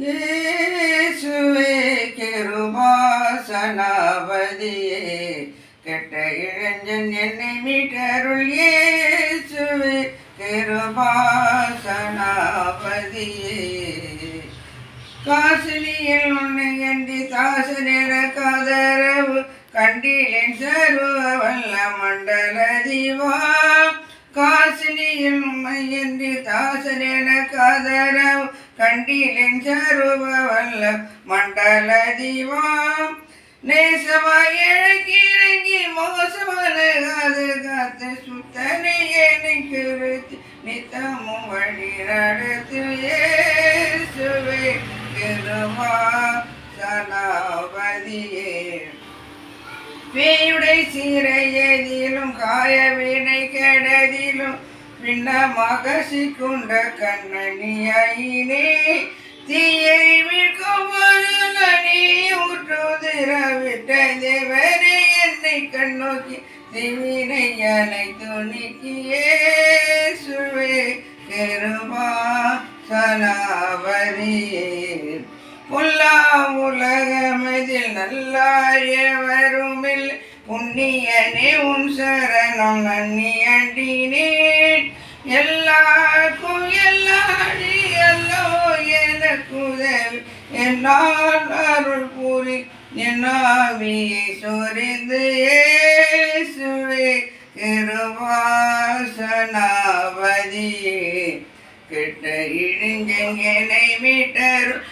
இயேசுவே கிருபாசனாபதியே, கெட்ட இளைஞன் என்னை மீட்டருள். இயேசுவே கிருபாசனாபதியே, காசினியில் உன்னை எந்தி தாசனென காதரவு கண்டிலேன் சர்வ வல்ல மண்டல தீவா. காசினியில் உன்னை எந்தி தாசனென காதரவு கண்டிலேன் சர்வ வல்ல மண்டல தீவா. நேசமாய் இறங்கி மோசமலகாது காத்து சுத்தனை எனக்கு நித்தமும் வழி நடத்து. இயேசுவே கிருபாசனாபதியே, பேயுடை சீரையதிலும் காயவினை கெடதிலும் பின்னமாக சிக்குண்ட கண்ணனியினே, தீயை மீட்கும் பொருளனே ஊற்றுதிரவிட்ட தேவனே, என்னை கண்ணோக்கி திவினையனை துணிக்கி. இயேசுவே கிருபாசனாபதியே, பொல்லா உலகமதில் நல்லாயவருமில் புண்ணியனே உன் சரணம் நன்னி அண்டினேன். எல்லாருக்கும் எல்லாடி அல்லோ எனக்குதவி என்னால் அருள் கூறி என் ஆவியை சொரிந்து. இயேசுவே கிருபாசனாபதியே, கெட்ட இழிஞ்சன் என்னை மீட்டரும்.